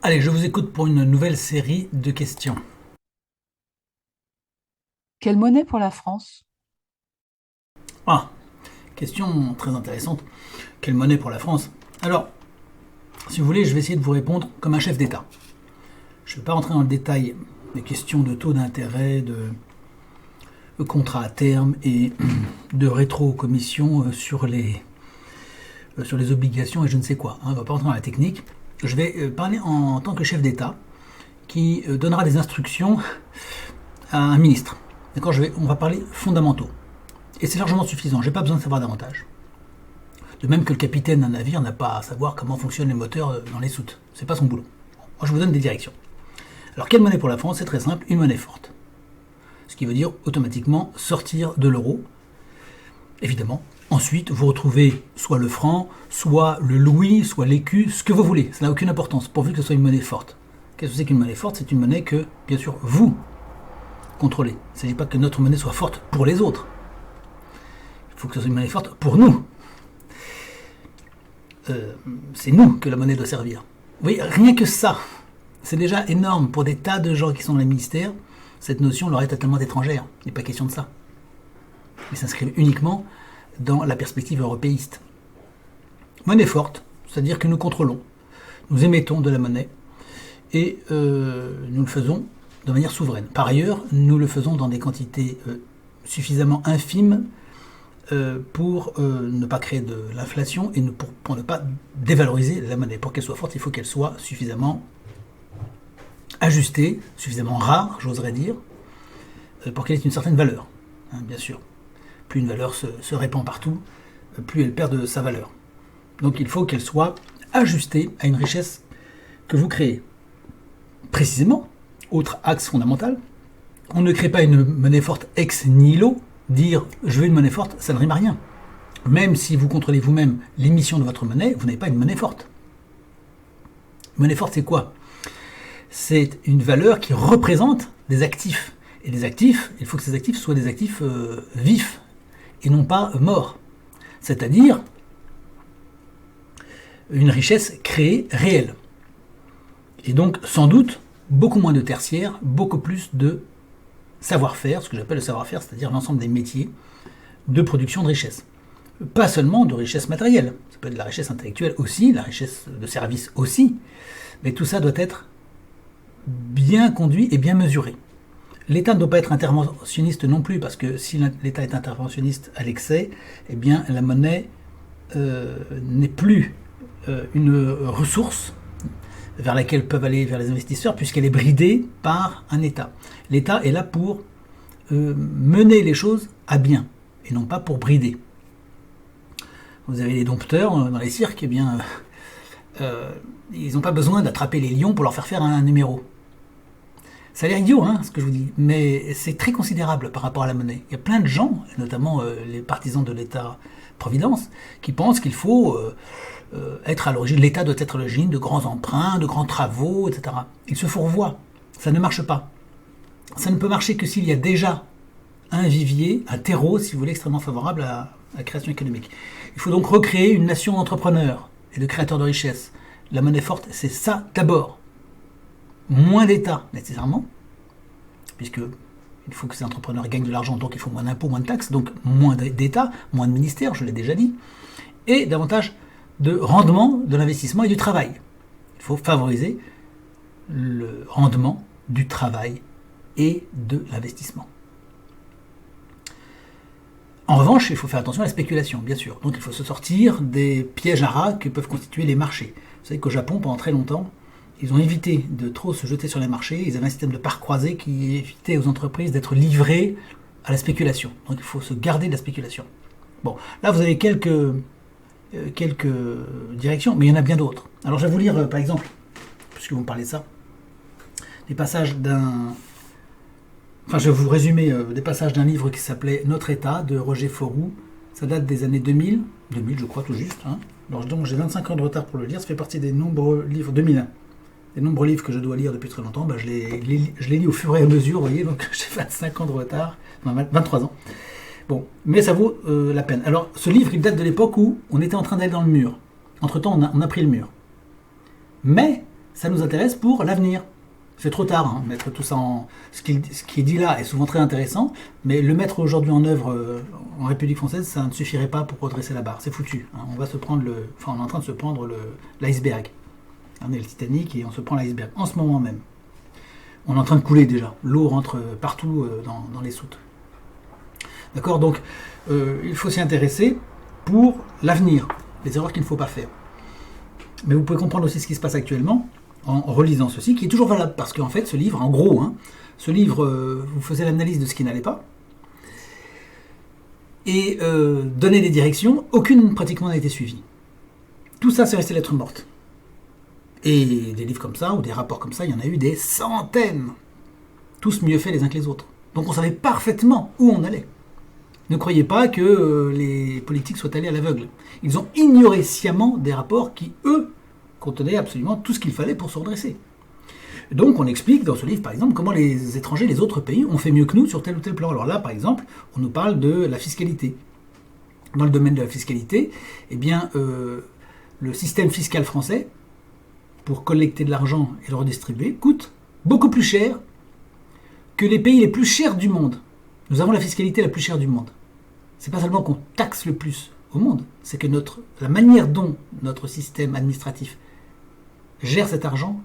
Allez, je vous écoute pour une nouvelle série de questions. Quelle monnaie pour la France? Ah, question très intéressante. Quelle monnaie pour la France? Alors, si vous voulez, je vais essayer de vous répondre comme un chef d'État. Je ne vais pas rentrer dans le détail des questions de taux d'intérêt, de contrats à terme et de rétro-commission sur les obligations et je ne sais quoi. On ne va pas rentrer dans la technique. Je vais parler en tant que chef d'État qui donnera des instructions à un ministre. D'accord, on va parler fondamentaux. Et c'est largement suffisant, j'ai pas besoin de savoir davantage. De même que le capitaine d'un navire n'a pas à savoir comment fonctionnent les moteurs dans les soutes. C'est pas son boulot. Moi je vous donne des directions. Alors quelle monnaie pour la France? C'est très simple, une monnaie forte. Ce qui veut dire automatiquement sortir de l'euro. Évidemment. Ensuite, vous retrouvez soit le franc, soit le louis, soit l'écu, ce que vous voulez. Ça n'a aucune importance, pourvu que ce soit une monnaie forte. Qu'est-ce que c'est qu'une monnaie forte? C'est une monnaie que, bien sûr, vous contrôlez. Il ne s'agit pas que notre monnaie soit forte pour les autres. Il faut que ce soit une monnaie forte pour nous. C'est nous que la monnaie doit servir. Vous voyez, rien que ça, c'est déjà énorme pour des tas de gens qui sont dans les ministères. Cette notion leur est totalement étrangère. Il n'est pas question de ça. Ils s'inscrivent uniquement dans la perspective européiste. Monnaie forte, c'est-à-dire que nous contrôlons, nous émettons de la monnaie et nous le faisons de manière souveraine. Par ailleurs, nous le faisons dans des quantités suffisamment infimes pour ne pas créer de l'inflation et pour ne pas dévaloriser la monnaie. Pour qu'elle soit forte, il faut qu'elle soit suffisamment ajustée, suffisamment rare, j'oserais dire, pour qu'elle ait une certaine valeur, hein, bien sûr. Plus une valeur se répand partout, plus elle perd de sa valeur. Donc il faut qu'elle soit ajustée à une richesse que vous créez. Précisément, autre axe fondamental, on ne crée pas une monnaie forte ex nihilo. Dire je veux une monnaie forte, ça ne rime à rien. Même si vous contrôlez vous-même l'émission de votre monnaie, vous n'avez pas une monnaie forte. Une monnaie forte, c'est quoi? C'est une valeur qui représente des actifs. Et les actifs, il faut que ces actifs soient des actifs vifs et non pas morts. C'est-à-dire une richesse créée réelle. Et donc, sans doute, beaucoup moins de tertiaire, beaucoup plus de savoir-faire, ce que j'appelle le savoir-faire, c'est-à-dire l'ensemble des métiers de production de richesse. Pas seulement de richesse matérielle, ça peut être de la richesse intellectuelle aussi, la richesse de service aussi, mais tout ça doit être bien conduit et bien mesuré. L'État ne doit pas être interventionniste non plus, parce que si l'État est interventionniste à l'excès, eh bien la monnaie n'est plus une ressource vers laquelle peuvent aller vers les investisseurs, puisqu'elle est bridée par un État. L'État est là pour mener les choses à bien, et non pas pour brider. Vous avez les dompteurs dans les cirques, eh bien, ils n'ont pas besoin d'attraper les lions pour leur faire un numéro. Ça a l'air idiot, hein, ce que je vous dis, mais c'est très considérable par rapport à la monnaie. Il y a plein de gens, notamment les partisans de l'État-providence, qui pensent qu'il faut être à l'origine, l'État doit être à l'origine de grands emprunts, de grands travaux, etc. Ils se fourvoient. Ça ne marche pas. Ça ne peut marcher que s'il y a déjà un vivier, un terreau, si vous voulez, extrêmement favorable à la création économique. Il faut donc recréer une nation d'entrepreneurs et de créateurs de richesses. La monnaie forte, c'est ça d'abord. Moins d'État, nécessairement, puisque il faut que ces entrepreneurs gagnent de l'argent, donc il faut moins d'impôts, moins de taxes, donc moins d'État, moins de ministères, je l'ai déjà dit, et davantage de rendement de l'investissement et du travail. Il faut favoriser le rendement du travail et de l'investissement. En revanche, il faut faire attention à la spéculation, bien sûr. Donc il faut se sortir des pièges à rats que peuvent constituer les marchés. Vous savez qu'au Japon, pendant très longtemps, ils ont évité de trop se jeter sur les marchés. Ils avaient un système de parts croisées qui évitait aux entreprises d'être livrées à la spéculation. Donc il faut se garder de la spéculation. Bon, là vous avez quelques directions, mais il y en a bien d'autres. Alors je vais vous lire, par exemple, puisque vous me parlez de ça, des passages d'un... Enfin, je vais vous résumer des passages d'un livre qui s'appelait Notre État, de Roger Fauroux. Ça date des années 2000, je crois tout juste. Hein. Alors donc j'ai 25 ans de retard pour le lire, ça fait partie des nombreux livres, 2001, des nombreux livres que je dois lire depuis très longtemps. Je les lis au fur et à mesure, vous voyez, donc j'ai 25 ans de retard, enfin 23 ans. Bon, mais ça vaut la peine. Alors, ce livre, il date de l'époque où on était en train d'aller dans le mur. Entre-temps, on a pris le mur. Mais ça nous intéresse pour l'avenir. C'est trop tard, hein, mettre tout ça en... Ce qui est dit là est souvent très intéressant, mais le mettre aujourd'hui en œuvre en République française, ça ne suffirait pas pour redresser la barre. C'est foutu. Hein. On va se prendre on est en train de se prendre l'iceberg. On est le Titanic et on se prend l'iceberg en ce moment même. On est en train de couler déjà. L'eau rentre partout dans les soutes. D'accord. Donc, il faut s'y intéresser pour l'avenir. Les erreurs qu'il ne faut pas faire. Mais vous pouvez comprendre aussi ce qui se passe actuellement en relisant ceci, qui est toujours valable, parce qu'en fait, ce livre, en gros, ce livre vous faisait l'analyse de ce qui n'allait pas, et donnait des directions, aucune pratiquement n'a été suivie. Tout ça, c'est resté lettre morte. Et des livres comme ça, ou des rapports comme ça, il y en a eu des centaines. Tous mieux faits les uns que les autres. Donc on savait parfaitement où on allait. Ne croyez pas que les politiques soient allés à l'aveugle. Ils ont ignoré sciemment des rapports qui, eux, contenaient absolument tout ce qu'il fallait pour se redresser. Donc on explique dans ce livre, par exemple, comment les étrangers, les autres pays, ont fait mieux que nous sur tel ou tel plan. Alors là, par exemple, on nous parle de la fiscalité. Dans le domaine de la fiscalité, eh bien, le système fiscal français, pour collecter de l'argent et le redistribuer, coûte beaucoup plus cher que les pays les plus chers du monde. Nous avons la fiscalité la plus chère du monde. C'est pas seulement qu'on taxe le plus au monde, c'est que la manière dont notre système administratif gère cet argent,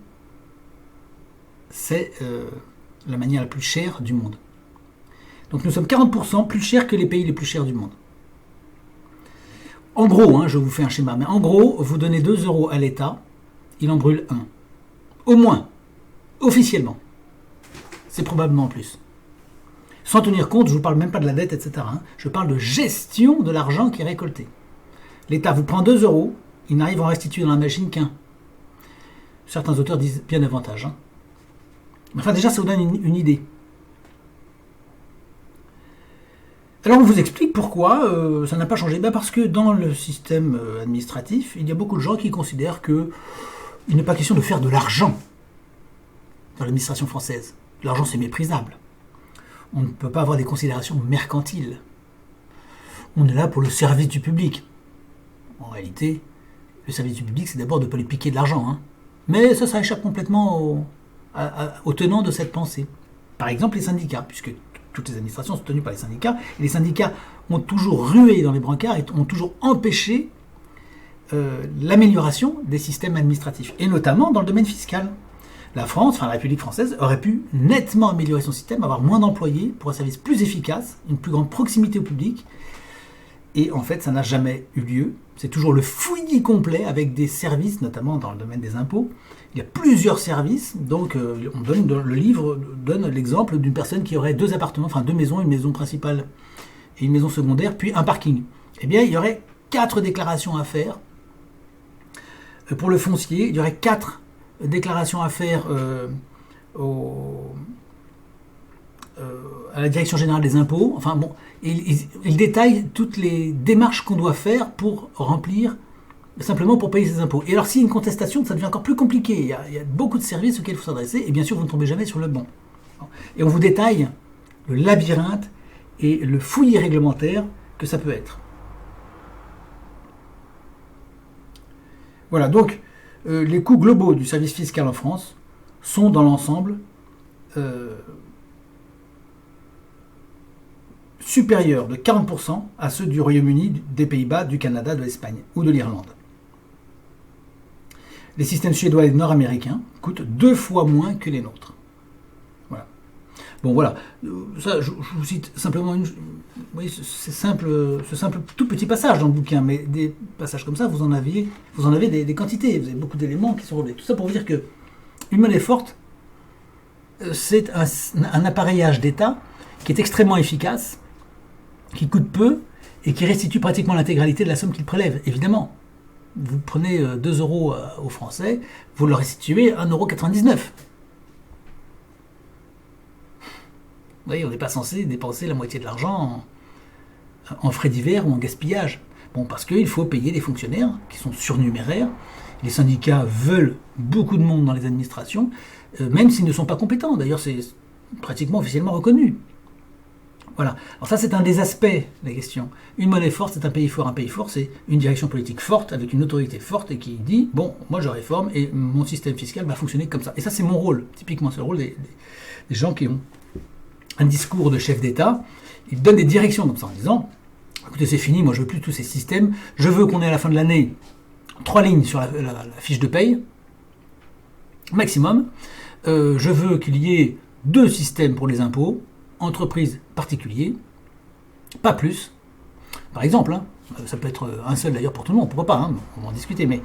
c'est la manière la plus chère du monde. Donc nous sommes 40% plus chers que les pays les plus chers du monde. En gros, je vous fais un schéma, mais en gros, vous donnez 2 euros à l'État, il en brûle 1. Au moins, officiellement. C'est probablement plus. Sans tenir compte, je ne vous parle même pas de la dette, etc. Je parle de gestion de l'argent qui est récolté. L'État vous prend 2 euros, il n'arrive à en restituer dans la machine qu'un. Certains auteurs disent bien davantage. Mais enfin, déjà, ça vous donne une idée. Alors, on vous explique pourquoi ça n'a pas changé. Parce que dans le système administratif, il y a beaucoup de gens qui considèrent qu'il n'est pas question de faire de l'argent dans l'administration française. L'argent, c'est méprisable. On ne peut pas avoir des considérations mercantiles. On est là pour le service du public. En réalité, le service du public, c'est d'abord de ne pas lui piquer de l'argent. Mais ça échappe complètement aux tenants de cette pensée. Par exemple, les syndicats, puisque toutes les administrations sont tenues par les syndicats, et les syndicats ont toujours rué dans les brancards et ont toujours empêché l'amélioration des systèmes administratifs, et notamment dans le domaine fiscal. La France, la République française, aurait pu nettement améliorer son système, avoir moins d'employés pour un service plus efficace, une plus grande proximité au public. Et en fait, ça n'a jamais eu lieu. C'est toujours le fouillis complet avec des services, notamment dans le domaine des impôts. Il y a plusieurs services. Donc, le livre donne l'exemple d'une personne qui aurait 2 appartements, 2 maisons, une maison principale et une maison secondaire, puis un parking. Eh bien, il y aurait 4 déclarations à faire. Pour le foncier, il y aurait 4 déclaration à faire à la Direction Générale des Impôts. Il détaille toutes les démarches qu'on doit faire pour remplir, simplement pour payer ses impôts. Et alors, s'il y a une contestation, ça devient encore plus compliqué. Il y a beaucoup de services auxquels il faut s'adresser, et bien sûr, vous ne tombez jamais sur le bon. Et on vous détaille le labyrinthe et le fouillis réglementaire que ça peut être. Voilà, donc, les coûts globaux du service fiscal en France sont dans l'ensemble supérieurs de 40% à ceux du Royaume-Uni, des Pays-Bas, du Canada, de l'Espagne ou de l'Irlande. Les systèmes suédois et nord-américains coûtent 2 fois moins que les nôtres. Voilà. Bon, voilà. Ça, je vous cite simplement ce simple tout petit passage dans le bouquin, mais des passages comme ça, vous en avez des quantités, vous avez beaucoup d'éléments qui sont relevés. Tout ça pour vous dire que une monnaie forte, c'est un appareillage d'État qui est extrêmement efficace, qui coûte peu et qui restitue pratiquement l'intégralité de la somme qu'il prélève, évidemment. Vous prenez 2 euros aux Français, vous leur restituez 1,99 €. Vous voyez, on n'est pas censé dépenser la moitié de l'argent en frais divers ou en gaspillage. Bon, parce qu'il faut payer des fonctionnaires qui sont surnuméraires. Les syndicats veulent beaucoup de monde dans les administrations, même s'ils ne sont pas compétents. D'ailleurs, c'est pratiquement officiellement reconnu. Voilà. Alors ça, c'est un des aspects de la question. Une monnaie forte, c'est un pays fort. Un pays fort, c'est une direction politique forte, avec une autorité forte et qui dit, bon, moi je réforme et mon système fiscal va fonctionner comme ça. Et ça, c'est mon rôle. Typiquement, c'est le rôle des gens qui ont un discours de chef d'État. Ils donnent des directions comme ça en disant, écoutez, c'est fini, moi je veux plus tous ces systèmes. Je veux qu'on ait à la fin de l'année 3 lignes sur la fiche de paye, maximum. Je veux qu'il y ait 2 systèmes pour les impôts, entreprises, particuliers, pas plus. Par exemple, hein, ça peut être un seul d'ailleurs pour tout le monde, pourquoi pas, hein, on va en discuter, mais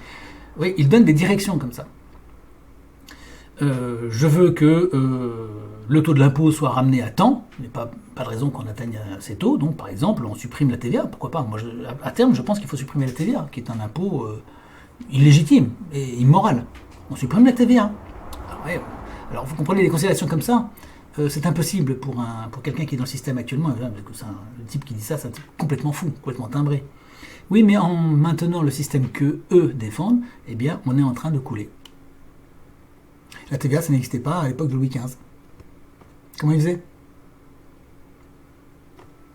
oui, ils donnent des directions comme ça. Je veux que le taux de l'impôt soit ramené à temps, il n'y a pas de raison qu'on atteigne ces taux, donc par exemple on supprime la TVA, pourquoi pas. Moi, à terme, je pense qu'il faut supprimer la TVA, qui est un impôt illégitime et immoral. On supprime la TVA. Alors vous comprenez les considérations comme ça, c'est impossible pour quelqu'un qui est dans le système actuellement, le type qui dit ça, c'est un type complètement fou, complètement timbré. Oui, mais en maintenant le système que eux défendent, eh bien, on est en train de couler. La TVA, ça n'existait pas à l'époque de Louis XV. Comment ils faisaient?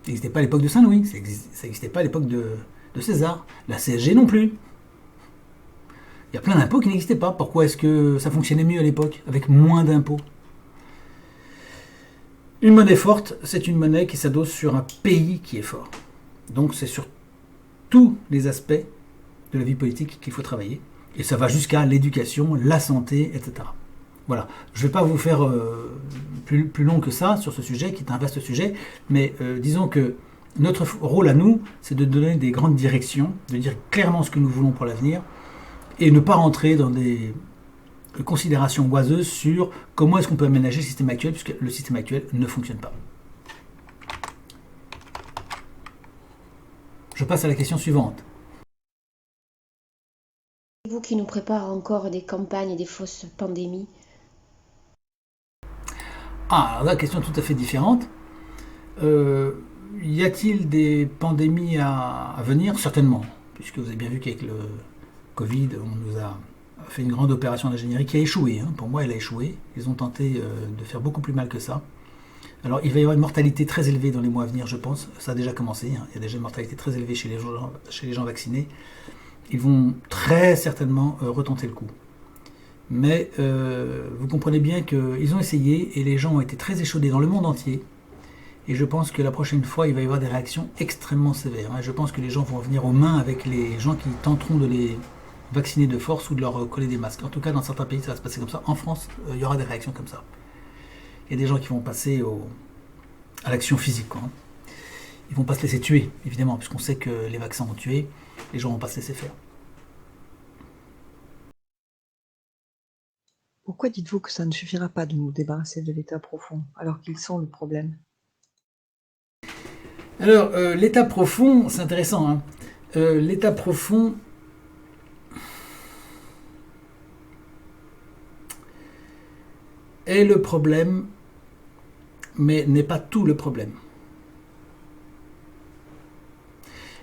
Ça n'existait pas à l'époque de Saint-Louis, ça n'existait pas à l'époque de César. La CSG non plus. Il y a plein d'impôts qui n'existaient pas. Pourquoi est-ce que ça fonctionnait mieux à l'époque, avec moins d'impôts? Une monnaie forte, c'est une monnaie qui s'adosse sur un pays qui est fort. Donc c'est sur tous les aspects de la vie politique qu'il faut travailler. Et ça va jusqu'à l'éducation, la santé, etc. Voilà. Je ne vais pas vous faire plus long que ça sur ce sujet, qui est un vaste sujet, mais disons que notre rôle à nous, c'est de donner des grandes directions, de dire clairement ce que nous voulons pour l'avenir, et ne pas rentrer dans des considérations oiseuses sur comment est-ce qu'on peut aménager le système actuel, puisque le système actuel ne fonctionne pas. Je passe à la question suivante. Vous qui nous prépare encore des campagnes et des fausses pandémies. Alors là, question tout à fait différente. Y a-t-il des pandémies à venir? Certainement, puisque vous avez bien vu qu'avec le Covid, on nous a fait une grande opération d'ingénierie qui a échoué. Hein. Pour moi, elle a échoué. Ils ont tenté de faire beaucoup plus mal que ça. Alors, il va y avoir une mortalité très élevée dans les mois à venir, je pense. Ça a déjà commencé. Hein. Il y a déjà une mortalité très élevée chez les gens vaccinés. Ils vont très certainement retenter le coup. Mais vous comprenez bien qu'ils ont essayé et les gens ont été très échaudés dans le monde entier. Et je pense que la prochaine fois, il va y avoir des réactions extrêmement sévères. Hein. Je pense que les gens vont venir aux mains avec les gens qui tenteront de les vacciner de force ou de leur coller des masques. En tout cas, dans certains pays, ça va se passer comme ça. En France, il y aura des réactions comme ça. Il y a des gens qui vont passer à l'action physique. Quoi, hein. Ils ne vont pas se laisser tuer, évidemment, puisqu'on sait que les vaccins ont tué. Les gens ne vont pas se laisser faire. Pourquoi dites-vous que ça ne suffira pas de nous débarrasser de l'état profond, alors qu'ils sont le problème? Alors, l'état profond, c'est intéressant. Hein. L'état profond est le problème, mais n'est pas tout le problème.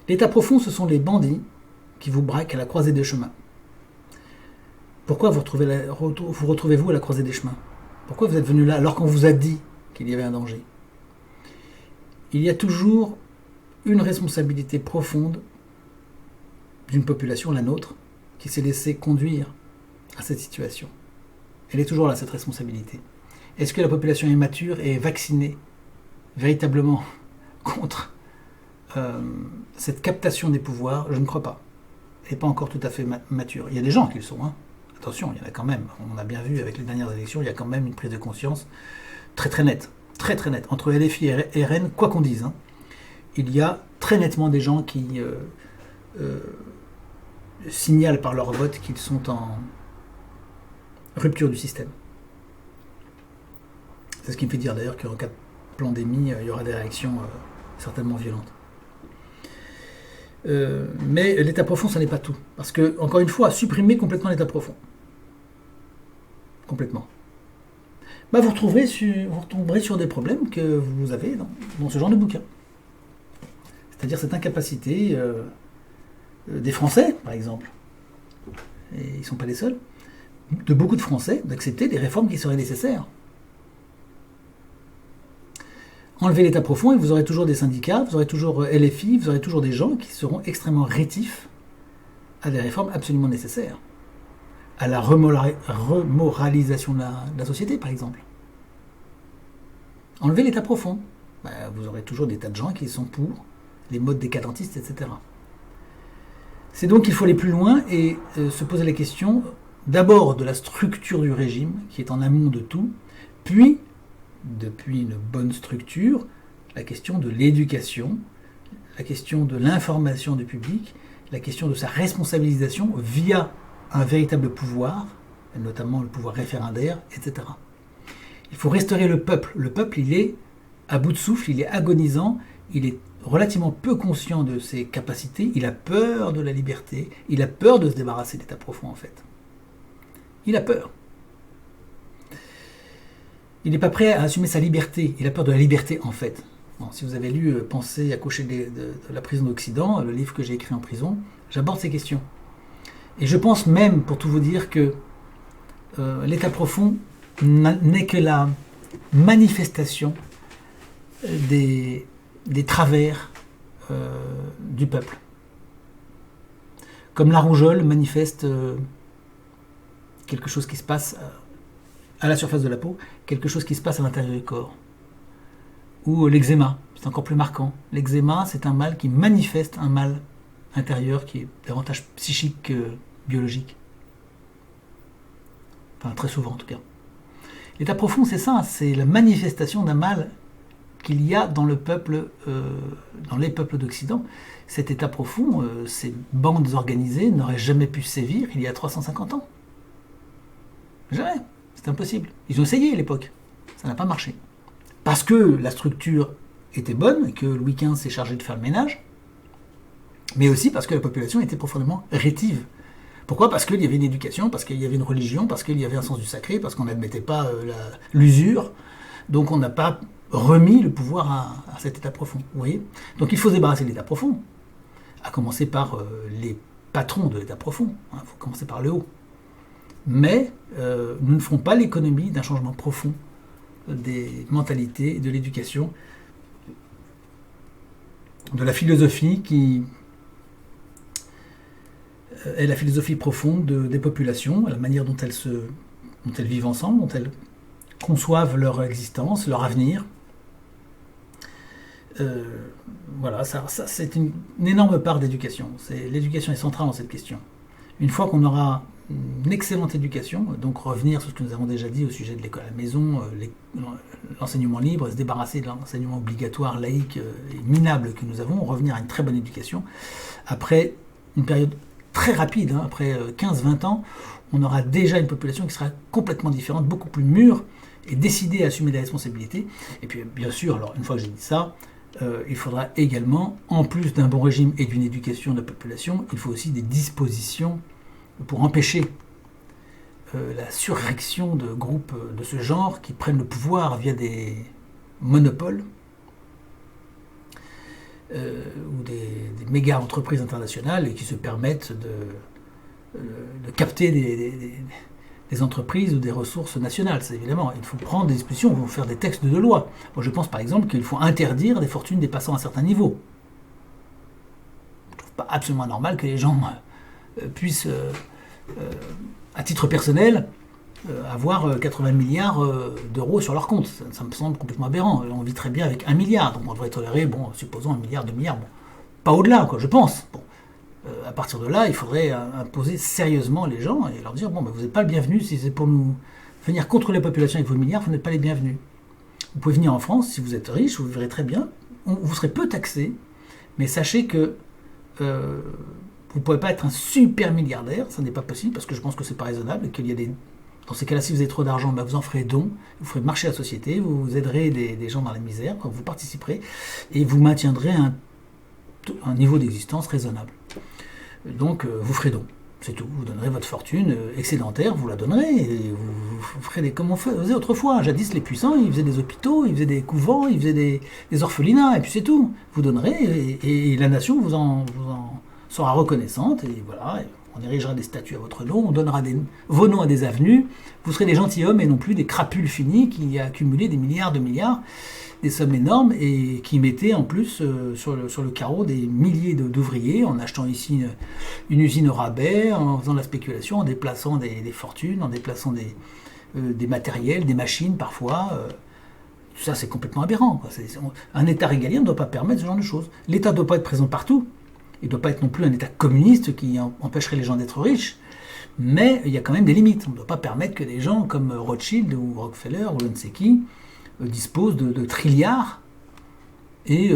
L'état profond, ce sont les bandits qui vous braquent à la croisée des chemins. Pourquoi vous retrouvez-vous à la croisée des chemins? Pourquoi vous êtes venu là alors qu'on vous a dit qu'il y avait un danger? Il y a toujours une responsabilité profonde d'une population, la nôtre, qui s'est laissée conduire à cette situation. Elle est toujours là, cette responsabilité. Est-ce que la population est mature et est vaccinée véritablement contre cette captation des pouvoirs? Je ne crois pas. Elle n'est pas encore tout à fait mature. Il y a des gens qui le sont, hein. Attention, il y en a quand même. On a bien vu avec les dernières élections, il y a quand même une prise de conscience très très nette. Très très nette. Entre LFI et RN, quoi qu'on dise, hein, il y a très nettement des gens qui signalent par leur vote qu'ils sont en rupture du système. C'est ce qui me fait dire d'ailleurs qu'en cas de pandémie, il y aura des réactions certainement violentes. Mais l'état profond, ça n'est pas tout. Parce que, encore une fois, supprimer complètement l'état profond. Complètement. Bah, vous retomberez sur des problèmes que vous avez dans ce genre de bouquin. C'est-à-dire cette incapacité des Français, par exemple, et ils ne sont pas les seuls, de beaucoup de Français d'accepter des réformes qui seraient nécessaires. Enlevez l'État profond et vous aurez toujours des syndicats, vous aurez toujours LFI, vous aurez toujours des gens qui seront extrêmement rétifs à des réformes absolument nécessaires. À la remoralisation de la société, par exemple. Enlevez l'État profond. Vous aurez toujours des tas de gens qui sont pour les modes décadentistes, etc. C'est donc qu'il faut aller plus loin et se poser la question d'abord de la structure du régime, qui est en amont de tout, puis, depuis une bonne structure, la question de l'éducation, la question de l'information du public, la question de sa responsabilisation via un véritable pouvoir, notamment le pouvoir référendaire, etc. Il faut restaurer le peuple. Le peuple, il est à bout de souffle, il est agonisant, il est relativement peu conscient de ses capacités, il a peur de la liberté, il a peur de se débarrasser de l'État profond, en fait. Il a peur. Il n'est pas prêt à assumer sa liberté, il a peur de la liberté, en fait. Bon, si vous avez lu Penser à coucher de la prison d'Occident, le livre que j'ai écrit en prison, j'aborde ces questions. Et je pense même, pour tout vous dire, que l'État profond n'est que la manifestation des travers du peuple. Comme la rougeole manifeste quelque chose qui se passe à la surface de la peau, quelque chose qui se passe à l'intérieur du corps. Ou l'eczéma, c'est encore plus marquant. L'eczéma, c'est un mal qui manifeste un mal intérieur qui est davantage psychique que biologique. Enfin, très souvent en tout cas. L'état profond, c'est ça, c'est la manifestation d'un mal qu'il y a dans le peuple, dans les peuples d'Occident. Cet état profond, ces bandes organisées n'auraient jamais pu sévir il y a 350 ans. Jamais, c'est impossible. Ils ont essayé à l'époque, ça n'a pas marché. Parce que la structure était bonne et que Louis XV s'est chargé de faire le ménage, mais aussi parce que la population était profondément rétive. Pourquoi ? Parce qu'il y avait une éducation, parce qu'il y avait une religion, parce qu'il y avait un sens du sacré, parce qu'on n'admettait pas l'usure. Donc on n'a pas remis le pouvoir à cet état profond. Vous voyez ? Donc il faut se débarrasser de l'état profond, à commencer par les patrons de l'état profond. Il faut commencer par le haut. Mais nous ne ferons pas l'économie d'un changement profond des mentalités, de l'éducation, de la philosophie qui est la philosophie profonde des populations, la manière dont elles vivent ensemble, dont elles conçoivent leur existence, leur avenir. Voilà, ça c'est une énorme part d'éducation. L'éducation est centrale dans cette question. Une fois qu'on aura une excellente éducation, donc revenir sur ce que nous avons déjà dit au sujet de l'école à la maison, l'enseignement libre, se débarrasser de l'enseignement obligatoire, laïque et minable que nous avons, revenir à une très bonne éducation. Après une période très rapide, après 15-20 ans, on aura déjà une population qui sera complètement différente, beaucoup plus mûre et décidée à assumer des responsabilités. Et puis bien sûr, alors une fois que j'ai dit ça, il faudra également, en plus d'un bon régime et d'une éducation de la population, il faut aussi des dispositions pour empêcher la surréaction de groupes de ce genre qui prennent le pouvoir via des monopoles ou des méga entreprises internationales et qui se permettent de capter des entreprises ou des ressources nationales. C'est évidemment, il faut prendre des dispositions, il faut faire des textes de loi. Moi, je pense par exemple qu'il faut interdire des fortunes dépassant un certain niveau. Je ne trouve pas absolument normal que les gens puissent, à titre personnel, avoir 80 milliards d'euros sur leur compte. Ça me semble complètement aberrant. On vit très bien avec 1 milliard, donc on devrait tolérer, supposons 1 milliard, 2 milliards, pas au-delà, je pense. À partir de là, il faudrait imposer sérieusement les gens et leur dire, vous n'êtes pas le bienvenu, si c'est pour nous venir contrôler la population avec vos milliards, vous n'êtes pas les bienvenus. Vous pouvez venir en France, si vous êtes riche, vous verrez très bien, vous serez peu taxé, mais sachez que vous ne pouvez pas être un super milliardaire, ça n'est pas possible, parce que je pense que c'est pas raisonnable, et qu'il y a dans ces cas-là, si vous avez trop d'argent, vous en ferez don, vous ferez marcher la société, vous aiderez des gens dans la misère, vous participerez, et vous maintiendrez un niveau d'existence raisonnable. Donc, vous ferez don, c'est tout. Vous donnerez votre fortune excédentaire, vous la donnerez, et vous ferez comme on faisait autrefois. Jadis, les puissants, ils faisaient des hôpitaux, ils faisaient des couvents, ils faisaient des orphelinats, et puis c'est tout. Vous donnerez, et la nation vous en sera reconnaissante, et voilà, et On érigera des statues à votre nom, on donnera vos noms à des avenues, vous serez des gentilshommes et non plus des crapules finis qui a accumulé des milliards de milliards, des sommes énormes et qui mettaient en plus sur le carreau des milliers d'ouvriers en achetant ici une usine au rabais, en faisant de la spéculation, en déplaçant des fortunes, en déplaçant des matériels, des machines parfois. Tout ça, c'est complètement aberrant, quoi. Un État régalien ne doit pas permettre ce genre de choses. L'État ne doit pas être présent partout. Il ne doit pas être non plus un État communiste qui empêcherait les gens d'être riches. Mais il y a quand même des limites. On ne doit pas permettre que des gens comme Rothschild ou Rockefeller ou je ne sais qui disposent de trilliards et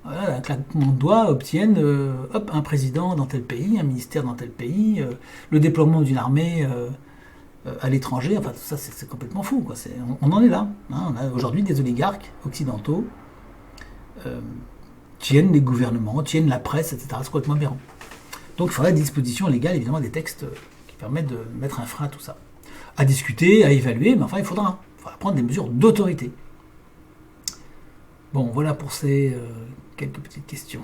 voilà, un claquement de doigts obtiennent un président dans tel pays, un ministère dans tel pays, le déploiement d'une armée à l'étranger. Enfin, tout ça, c'est complètement fou, quoi. On en est là. Hein. On a aujourd'hui des oligarques occidentaux tiennent les gouvernements, tiennent la presse, etc. C'est complètement aberrant. Donc il faudrait des dispositions légales, évidemment, des textes qui permettent de mettre un frein à tout ça. À discuter, à évaluer, mais enfin, il faudra prendre des mesures d'autorité. Bon, voilà pour ces quelques petites questions.